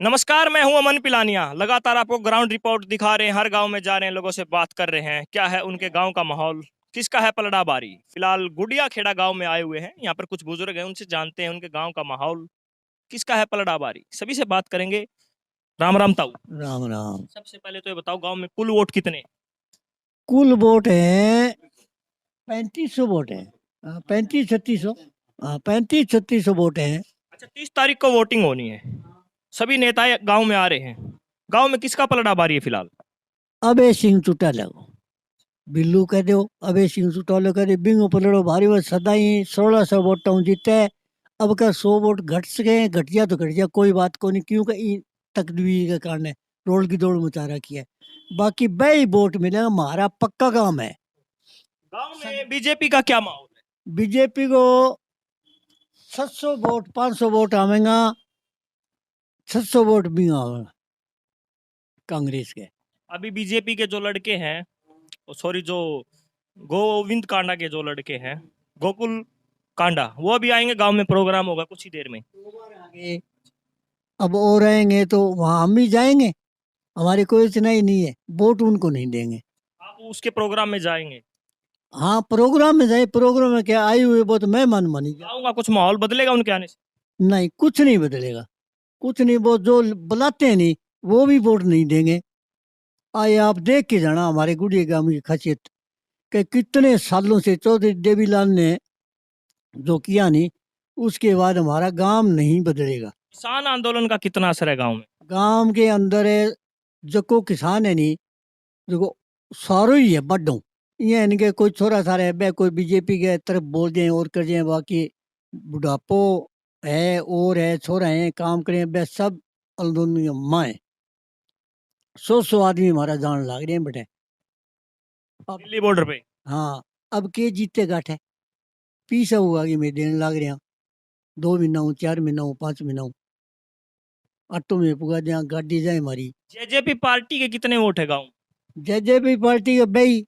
नमस्कार, मैं हूं अमन पिलानिया। लगातार आपको ग्राउंड रिपोर्ट दिखा रहे हैं, हर गांव में जा रहे हैं, लोगों से बात कर रहे हैं, क्या है उनके गांव का माहौल, किसका है पलड़ा बारी। फिलहाल गुडिया खेड़ा गांव में आए हुए हैं। यहाँ पर कुछ बुजुर्ग हैं, उनसे जानते हैं उनके गांव का माहौल, किसका है पलड़ा बारी। सभी से बात करेंगे। राम राम ताऊ। राम राम। सबसे पहले तो ये बताओ, गांव में कुल वोट कितने? कुल वोट है 3500 वोट है। 35-3600। हाँ, 35-3600 वोट है। अच्छा, 30 तारीख को वोटिंग होनी है। सभी नेता गाँव में आ रहे हैं। गाँव में किसका पलड़ा बारी है फिलहाल? अबे सिंह चुटा लगो बिल्लू कह दो। अबे सिंह चुटालो कह दे बिंगो पलड़ो भारी वो सदा ही 1600 वोट जीते। अब का 100 वोट घट सके, घट गया तो घट गया, कोई बात को नहीं, क्योंकि तकदीर के कारण है, रोड की दौड़ मचा रखी है। बाकी बे वोट मिलेगा, हमारा पक्का काम है। गाँव में बीजेपी का क्या माहौल है? बीजेपी को 700 वोट 500 वोट आवेगा। 700 वोट भी आवेगा कांग्रेस के। अभी बीजेपी के जो लड़के हैं, सॉरी, जो गोविंद कांडा के जो लड़के हैं, गोकुल कांडा, वो अभी आएंगे। गांव में प्रोग्राम होगा कुछ ही देर में। आगे अब वो रहेंगे तो वहाँ हम भी जाएंगे। हमारी कोई इतना ही नहीं है, वोट उनको नहीं देंगे। आप उसके प्रोग्राम में जाएंगे? हाँ, प्रोग्राम में जाए, प्रोग्राम में क्या आई हुई, वो तो मेहमान बनी जा। गाँव का कुछ माहौल बदलेगा उनके आने से? नहीं, कुछ नहीं बदलेगा, कुछ नहीं। वो जो बुलाते हैं नहीं, वो भी वोट नहीं देंगे। आए आप देख के जाना हमारे गुड़िया गांव की खासियत, कि कितने सालों से चौधरी देवीलाल ने जो किया नहीं, उसके बाद हमारा गांव नहीं बदलेगा। किसान आंदोलन का कितना असर है गाँव में? गांव के अंदर है, जो को किसान है नहीं, जो सारो ही है बड्डो। ये इनके कोई छोरा सारे है बे, कोई बीजेपी के तरफ बोल दें और कर दें, बाकी बुढ़ापो है और है, छोरा है काम करें बे, सब आंदोलन की माँ है। 100 आदमी हमारा जान लाग रहे हैं बेटे। अब दिल्ली बॉर्डर पे? हाँ, अब के जीते गाठ है, पीसा हुआ कि मैं देने लाग रहा। 2 महीना हूँ, 4 महीना हूँ, 5 महीना हूँ, ऑटो में पुगा दिया, गाड़ी जाए हमारी। जेजेपी पार्टी के कितने वोट है गाँव में? जेजेपी पार्टी का भाई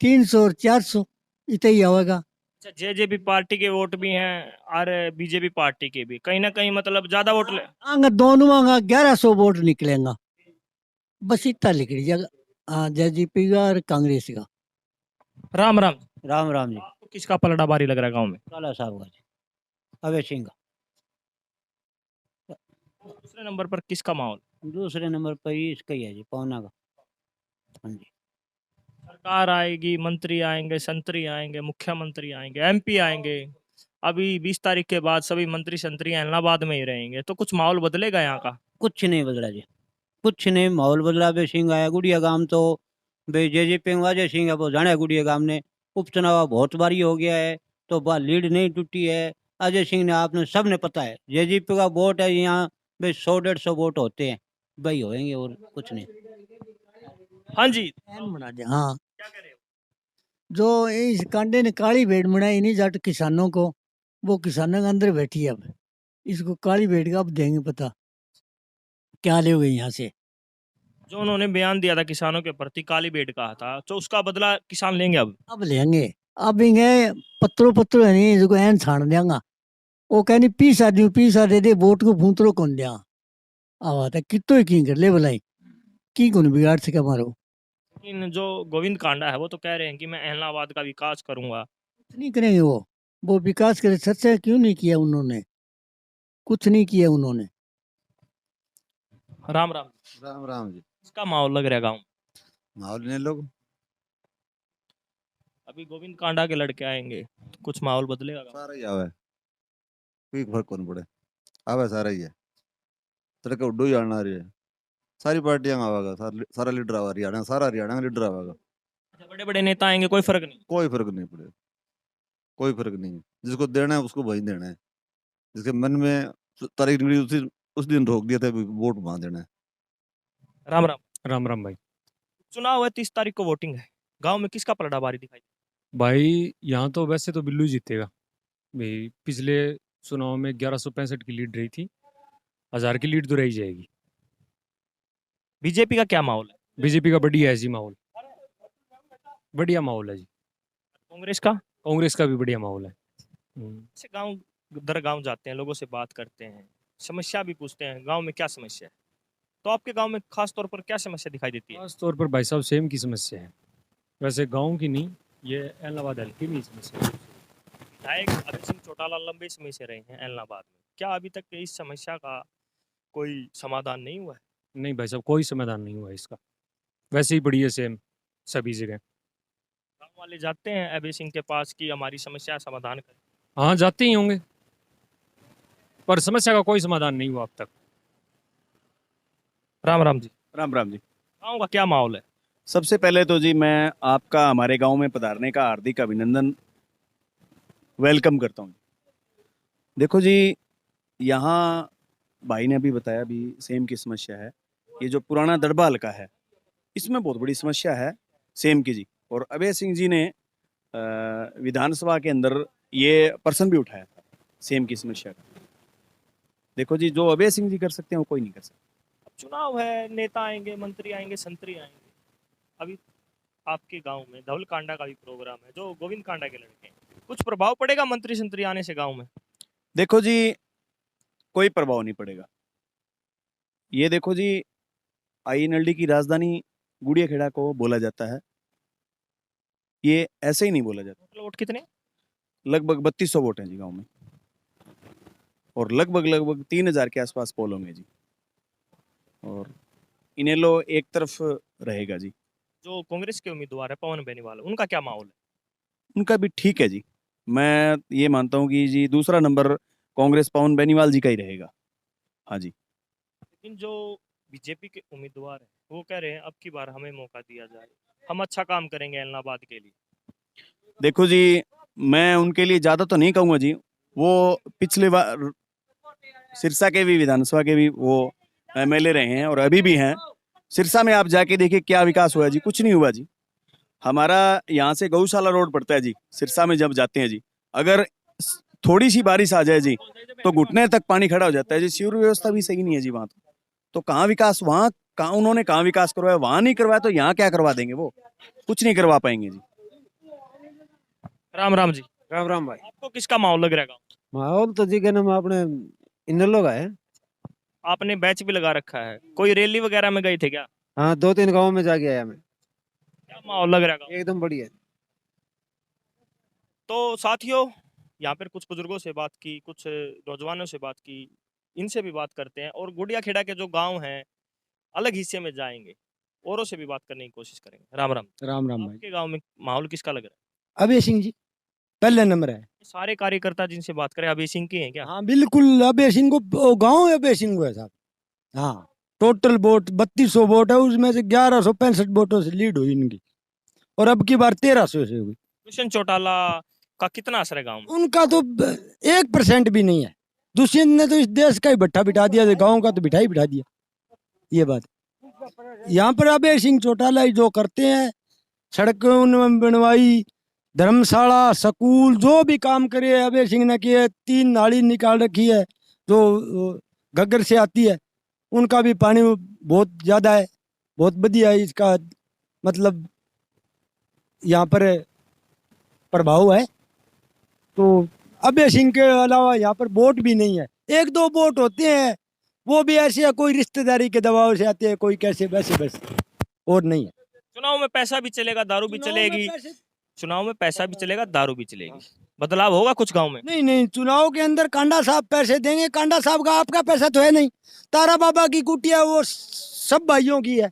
300 और 400 इतना ही आवेगा। अच्छा, जेजेपी पार्टी के वोट भी हैं और बीजेपी पार्टी के भी, कहीं ना कहीं मतलब ज्यादा वोट ले। आंगा दोनों आंगा 1100 वोट निकलेगा, बस इतना लिख लीजिएगा। हाँ, जेजेपी का और कांग्रेस का। राम राम। राम राम जी। आपको किसका पलड़ा भारी लग रहा है गाँव में? काला साहब का जी, अभय सिंह का। दूसरे नंबर पर किसका माहौल? दूसरे नंबर पर ही इसका ही है जी, पवना का। हाँ जी। सरकार आएगी, मंत्री आएंगे, संतरी आएंगे, मुख्यमंत्री आएंगे, एमपी आएंगे। अभी 20 तारीख के बाद सभी मंत्री संतरी इलाहाबाद में ही रहेंगे, तो कुछ माहौल बदलेगा यहाँ का? कुछ नहीं बदला जी, कुछ नहीं माहौल बदला। अभय सिंह आया गुड़िया गांव तो भाई जेजेपी में अजय सिंह है, वो जाने गुड़िया गांव ने उपचुनाव बहुत बारी हो गया है, तो वह लीड नहीं टूटी है। अजय सिंह ने आपने सब ने पता है, जेजेपी का वोट है यहाँ भाई 100-150 वोट होते हैं, वही होएंगे और कुछ नहीं। हाँ जी, बना दे हाँ। क्या कह रहे हो? जो इस कांडे ने काली भेड़ बनाई नहीं जट किसानों को, वो किसानों के अंदर बैठी है। अब इसको काली भेड़ का अब देंगे पता, क्या ले गए यहाँ से। जो उन्होंने बयान दिया था किसानों के प्रति, काली बेट कहा था, तो उसका बदला किसान लेंगे अब? अब लेंगे। अब इंगे पत्रो पत्रो है नहीं, इसको एन छाण देंगा। वो कहनी पीसा दू पीसा दे दे, वोट को भूतरो कौन दिया। आवा था कितो की कर ले भलाई, की कौन बिगाड़ सके मारो। लेकिन जो गोविंद कांडा है, वो तो कह रहे हैं कि मैं इलाहाबाद का विकास करूंगा। कुछ नहीं करेंगे वो विकास करे, सच है, क्यों नहीं किया उन्होंने, कुछ नहीं किया उन्होंने। राम राम। राम राम जी। इसका माहौल लग रहा है गाँव? माहौल ने लोग अभी गोविंद कांडा के लड़के आएंगे, तो कुछ माहौल बदलेगा गाँव? सारा ही आवे, कोई फर्क कौन पड़े, आवे सारा ही है। तरह का उड्डू ही आना रही है, सारी पार्टियां आवेगा, सारा लीडर आवा, हरियाणा का लीडर आवेगा। अच्छा, बड़े बड़े नेता आएंगे, कोई फर्क नहीं? कोई फर्क नहीं पड़ेगा, कोई फर्क नहीं है। जिसको देना है उसको वही देना है, जिसके मन में तारीख निकली उस दिन रोक दिया था, वोट वहां देना है। राम राम। राम राम भाई। चुनाव है, 30 तारीख को वोटिंग है। गांव में किसका पलड़ा भारी दिखाई? भाई यहाँ तो वैसे तो बिल्लू जीतेगा भाई। पिछले चुनाव में 1165 की लीड रही थी, 1000 की लीड तो रही जाएगी। बीजेपी का क्या माहौल है? बीजेपी का बढ़िया है जी माहौल, बढ़िया माहौल है जी। कांग्रेस का? कांग्रेस का भी बढ़िया माहौल है। से गांव दर गांव जाते हैं, लोगों से बात करते हैं, समस्या भी पूछते हैं, गांव में क्या समस्या है। तो आपके गांव में खास तौर पर क्या समस्या दिखाई देती है? खास तौर पर भाई साहब सेम की समस्या है, वैसे गांव की नहीं, ये एलनाबाद हल्के में ही समस्या है। विधायक अभय सिंह चौटाला लंबे समय से रहे हैं एलनाबाद में, क्या अभी तक इस समस्या का कोई समाधान नहीं हुआ है? नहीं भाई साहब, कोई समाधान नहीं हुआ इसका, वैसे ही पड़ी है सेम सभी जगह। गांव वाले जाते हैं अभय सिंह के पास कि हमारी समस्या समाधान करें? हाँ, जाते ही होंगे, पर समस्या का कोई समाधान नहीं हुआ अब तक। राम राम जी। राम राम जी। गांव का क्या माहौल है? सबसे पहले तो जी मैं आपका हमारे गांव में पधारने का हार्दिक अभिनंदन वेलकम करता हूँ। देखो जी, यहाँ भाई ने अभी बताया भी सेम की समस्या है। ये जो पुराना दड़बा हल्का है, इसमें बहुत बड़ी समस्या है सेम की जी। और अभय सिंह जी ने विधानसभा के अंदर ये प्रश्न भी उठाया था सेम की समस्या का। देखो जी, जो अभय सिंह जी कर सकते हैं वो कोई नहीं कर सकता। अब चुनाव है, नेता आएंगे, मंत्री आएंगे, संतरी आएंगे। अभी आपके गांव में धवल कांडा का भी प्रोग्राम है, जो गोविंद कांडा के लड़के हैं, कुछ प्रभाव पड़ेगा मंत्री संतरी आने से गांव में? देखो जी, कोई प्रभाव नहीं पड़ेगा। ये देखो जी, आईएनएलडी की राजधानी गुड़िया खेड़ा को बोला जाता है, ये ऐसे ही नहीं बोला जाता। टोटल वोट कितने? लगभग 3200 वोट हैं जी गांव में, और लगभग 3000 के आसपास पोल होंगे जी। और इनेलो एक तरफ रहेगा जी। जो कांग्रेस के उम्मीदवार है पवन बेनीवाल, उनका क्या माहौल है? उनका भी ठीक है जी। मैं ये मानता हूँ कि जी दूसरा नंबर कांग्रेस पवन बेनीवाल जी का ही रहेगा। हाँ जी। लेकिन जो बीजेपी के उम्मीदवार हैं वो कह रहे हैं अब की बार हमें मौका दिया जाए, हम अच्छा काम करेंगे इलाहाबाद के लिए। देखो जी, मैं उनके लिए ज़्यादा तो नहीं कहूँगा जी। वो पिछले बार सिरसा के भी विधानसभा के भी वो एमएलए रहे हैं और अभी भी हैं। सिरसा में आप जाके देखिए क्या विकास हुआ जी, कुछ नहीं हुआ जी। हमारा यहाँ से गौशाला रोड पड़ता है जी, सिरसा में जब जाते हैं जी, अगर थोड़ी सी बारिश आ जाए जी तो घुटने तक पानी खड़ा हो जाता है जी। सीवर व्यवस्था भी सही नहीं है जी वहाँ तो कहाँ विकास, वहाँ कहाँ उन्होंने कहाँ विकास करवाया, वहाँ नहीं करवाया तो यहाँ क्या करवा देंगे, वो कुछ नहीं करवा पाएंगे जी। राम राम जी। राम राम भाई। आपको किसका माहौल लग रहा है गाँव? माहौल तो जी के नाम अपने इनलो का है। आपने बैच भी लगा रखा है, कोई रैली वगैरह में गए थे क्या? हाँ, 2-3 गाँव में जाके आया मैं। क्या माहौल लग रहा है गाँव? एकदम बढ़िया। तो साथियों, यहाँ पर कुछ बुजुर्गों से बात की, कुछ नौजवानों से बात की, इनसे भी बात करते हैं और गुड़िया खेड़ा के जो गांव हैं अलग हिस्से में जाएंगे, औरों से भी बात करने की कोशिश करेंगे। राम राम। राम राम भाई। आपके गांव में माहौल किसका लग रहा है? अभय सिंह जी पहले नंबर है। सारे कार्यकर्ता जिनसे बात करें अभय सिंह के हैं क्या? हाँ बिल्कुल, अभय सिंह को गाँव अभय सिंह को है साहब। हाँ, टोटल वोट 3200 वोट है, उसमें से 1165 वोटों से लीड हुई इनकी, और अब की बार 1300 से हुई। दुष्यंत चौटाला का कितना असर है गांव में? उनका तो 1% भी नहीं है। दुष्यंत ने तो इस देश का ही भट्ठा बिठा दिया, गांव का तो बिठा ही बिठा दिया। ये बात यहाँ पर अभय सिंह चौटाला ही जो करते हैं, सड़कें बनवाई, धर्मशाला, स्कूल, जो भी काम करे अभय सिंह ने किए। 3 नाली निकाल रखी है जो घग्गर से आती है, उनका भी पानी बहुत ज्यादा है, बहुत बढ़िया है। इसका मतलब यहाँ पर प्रभाव है। तो अभय सिंह के अलावा यहाँ पर वोट भी नहीं है। 1-2 वोट होते हैं, वो भी ऐसे कोई रिश्तेदारी के दबाव से आते हैं, कोई कैसे वैसे बस, और नहीं है। चुनाव में पैसा भी चलेगा, दारू भी चलेगी। चुनाव में पैसा भी चलेगा, दारू भी चलेगी। बदलाव होगा कुछ गांव में? नहीं नहीं, चुनाव के अंदर कांडा साहब पैसे देंगे। कांडा साहब का आपका पैसा तो है नहीं। तारा बाबा की कुटिया वो सब भाइयों की है,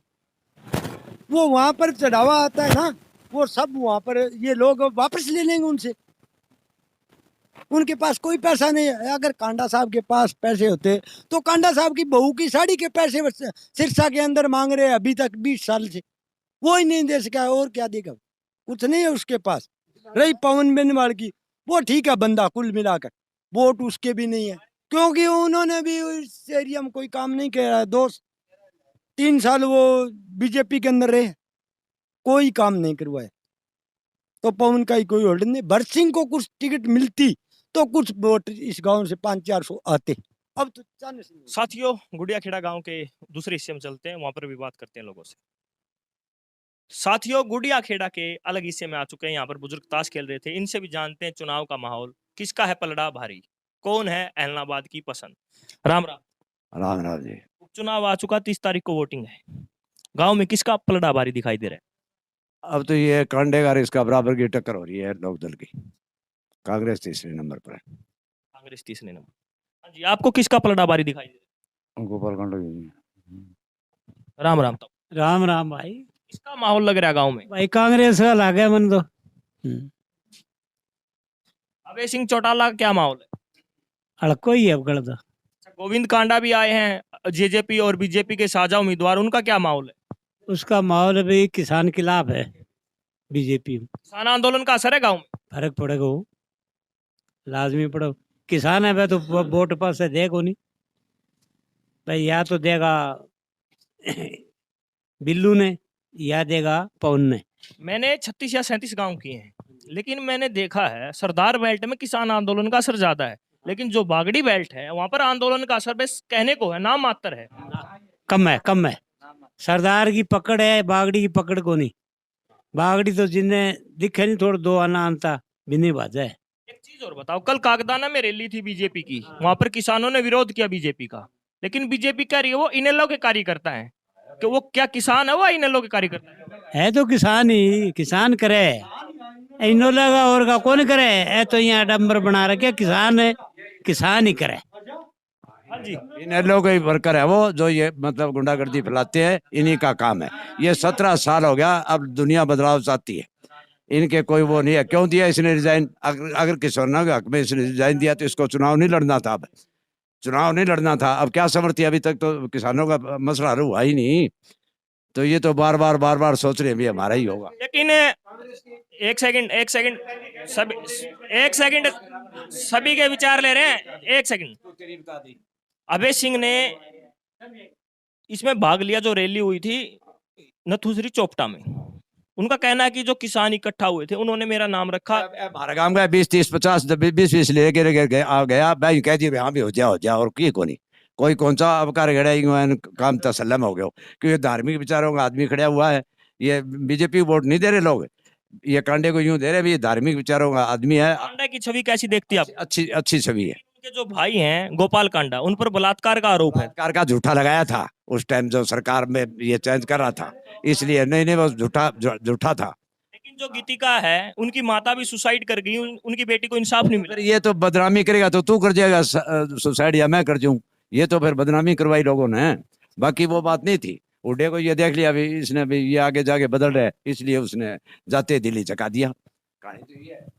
वो वहां पर चढ़ावा आता है ना, वो सब वहां पर ये लोग वापस ले लेंगे उनसे। उनके पास कोई पैसा नहीं है। अगर कांडा साहब के पास पैसे होते तो कांडा साहब की बहू की साड़ी के पैसे सिरसा के अंदर मांग रहे हैं अभी तक 20 साल से, वो ही नहीं दे सका, और क्या देगा? कुछ नहीं है उसके पास। रही पवन बेनीवाल की, वो ठीक है बंदा, कुल मिलाकर वोट उसके भी नहीं है, क्योंकि उन्होंने भी इस एरिया में कोई काम नहीं किया है। 2-3 साल वो बीजेपी के अंदर रहे, कोई काम नहीं करवाया। तो पवन का ही कोई होल्ड नहीं। भरत सिंह को कुछ टिकट मिलती तो कुछ वोट इस गांव से 500-400 आते। अब तो साथियों, गुड़िया खेड़ा गांव के दूसरे हिस्से में चलते हैं, वहां पर भी बात करते हैं लोगों से। साथियों, गुड़िया खेड़ा के अलग हिस्से में आ चुके हैं। यहाँ पर बुजुर्ग ताश खेल रहे थे, इनसे भी जानते हैं चुनाव का माहौल किसका है पलड़ा भारी। कौन है ऐलनाबाद की पसंद? राम राम। राम राम जी। उपचुनाव आ चुका, 30 तारीख को वोटिंग है। गांव में किसका पलड़ा भारी दिखाई दे रहा है? अब तो ये कांडेगा इसका बराबर की टक्कर हो रही है लोकदल की। कांग्रेस तीसरे नंबर पर है। कांग्रेस तीसरे नंबर। हाँ जी, आपको किसका पलड़ा भारी दिखाई दे रहा गोपाल कांडे जी। है? राम राम। तो राम राम भाई। किसका माहौल लग रहा है गांव में? भाई कांग्रेस का लागे मन तो अभय सिंह चौटाला का क्या माहौल है? हड़को ही है अब गलत। अच्छा, गोविंद कांडा भी आए हैं, जेजेपी और बीजेपी के साझा उम्मीदवार, उनका क्या माहौल है? उसका माहौल भी किसान के खिलाफ है बीजेपी में। किसान आंदोलन का असर है गांव में? फर्क पड़ेगा वो, लाजमी पड़ो। किसान है भाई तो वोट पास से देखो नहीं भाई, या तो देगा बिल्लू ने या देगा पवन ने। मैंने 36 या 37 गांव किए हैं, लेकिन मैंने देखा है सरदार बेल्ट में किसान आंदोलन का असर ज्यादा है, लेकिन जो बागड़ी बेल्ट है वहां पर आंदोलन का असर बस कहने को है, नाम मात्र है। कम है, कम है। सरदार की पकड़ है, बागड़ी की पकड़ को नहीं। बागड़ी तो जिन्हें दिखे नहीं थोड़ा दो आना आनता बिनी बाजा है। एक चीज और बताओ, कल कागदाना में रैली थी बीजेपी की, वहां पर किसानों ने विरोध किया बीजेपी का, लेकिन बीजेपी कह रही है वो इनेलो के कार्यकर्ता हैं। कि वो क्या किसान है, वो इनेलो के कार्यकर्ता है? तो किसान ही किसान करे, इनो लगा और का कौन करे। है तो यहाँ डंबर बना रखे, किसान है, किसान ही करे। हाँ जी। इन लोग ही वर्कर है वो जो ये मतलब गुंडागर्दी फैलाते हैं, इन्हीं का काम है। ये 17 साल हो गया, अब दुनिया बदलाव चाहती है। इनके कोई वो नहीं है। क्यों दिया इसने रिजाइन? अगर किसानों के हक में इसने रिजाइन दिया तो इसको चुनाव नहीं लड़ना था। अब चुनाव नहीं लड़ना था, अब क्या समझती? अभी तक तो किसानों का मसला हल हुआ ही नहीं, तो ये तो बार बार सोच रहे हैं भी हमारा ही होगा। लेकिन एक सेकंड सभी के विचार ले रहे हैं। एक सेकंड, अभय सिंह ने इसमें भाग लिया, जो रैली हुई थी नथुसरी चोपटा में। उनका कहना है कि जो किसान इकट्ठा हुए थे उन्होंने मेरा नाम रखा। हमारा काम का 20 30 50 20 लेके आ गया भाई, कह दिए हाँ भी हो जा और की कोनी कोई कौन सा अब कर गया काम तसल्लम हो गया। क्योंकि धार्मिक विचारों का आदमी खड़ा हुआ है। ये बीजेपी वोट नहीं दे रहे लोग, ये कांडे को यूं दे रहे, ये धार्मिक विचारों का आदमी है। कांडा की छवि कैसी देखती है आप? अच्छी छवि है। उनके जो भाई हैं गोपाल कांडा, उन पर बलात्कार का आरोप है। सरकार का झूठा लगाया था उस टाइम जो सरकार में ये चेंज कर रहा था, इसलिए नहीं वो झूठा था। लेकिन जो गीतिका है उनकी माता भी सुसाइड कर गई, उनकी बेटी को इंसाफ नहीं मिला। फिर ये तो बदनामी करेगा तो तू कर जाएगा सुसाइड या मैं कर जाऊं? ये तो फिर बदनामी करवाई लोगों ने, बाकी वो बात नहीं थी। उड़े को ये देख लिया अभी इसने भी, ये आगे जाके बदल रहे, इसलिए उसने जाते दिल्ली चका दिया।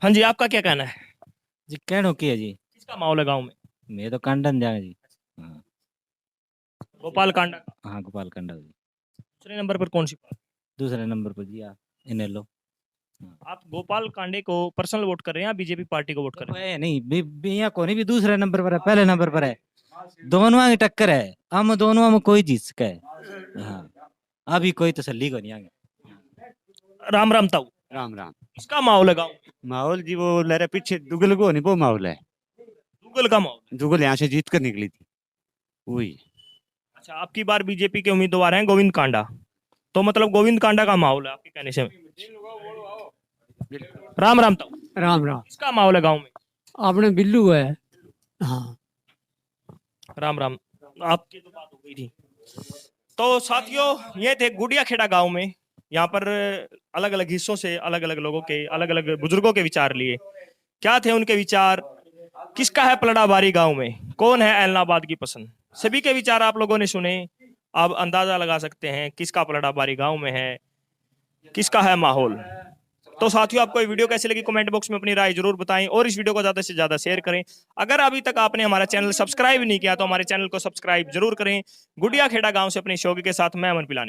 हाँ जी, आपका क्या कहना है? जी कहनो की है जी, किसका माहौल है गाँव में? मैं तो कांडन जाए जी। हाँ गोपाल कांडा। हाँ गोपाल कांडा जी। दूसरे नंबर पर कौन सी पार्टी? दूसरे नंबर पर जी आप इन्हें लो। आप गोपाल कांडे को पर्सनल वोट कर रहे हैं या बीजेपी पार्टी को वोट कर रहे हैं? नहीं यहाँ को नहीं भी दूसरे नंबर पर है, पहले नंबर पर है। दोनों की टक्कर है, हम दोनों में कोई जीत सके। हाँ अभी कोई तसल्ली को नहीं आगे। राम राम ताऊ। राम राम। किसका माहौल है गाँव? माहौल जी वो लहरे पीछे दुगल को नहीं, वो माहौल है। गूगल का माहौल। दुगल यहाँ से जीत कर निकली थी वही। अच्छा, आपकी बार बीजेपी के उम्मीदवार हैं गोविंद कांडा, तो मतलब गोविंद कांडा का माहौल है आपके कहने से। राम राम ताऊ। राम राम। किसका माहौल है गाँव में? आपने बिल्लू है। हाँ राम राम। आपकी तो बात हो गई थी। तो साथियों, ये थे गुड़िया खेड़ा गांव में। यहाँ पर अलग अलग हिस्सों से अलग अलग लोगों के, अलग अलग बुजुर्गों के विचार लिए। क्या थे उनके विचार? किसका है पलड़ा भारी गांव में? कौन है ऐलनाबाद की पसंद? सभी के विचार आप लोगों ने सुने। आप अंदाजा लगा सकते हैं किसका पलड़ा भारी गांव में है, किसका है माहौल। तो साथियों, आपको ये वीडियो कैसी लगी कमेंट बॉक्स में अपनी राय जरूर बताएं और इस वीडियो को ज्यादा से ज्यादा शेयर करें। अगर अभी तक आपने हमारा चैनल सब्सक्राइब नहीं किया तो हमारे चैनल को सब्सक्राइब जरूर करें। गुड़िया खेड़ा गांव से अपने शौकी के साथ मैं अमन पिलानी।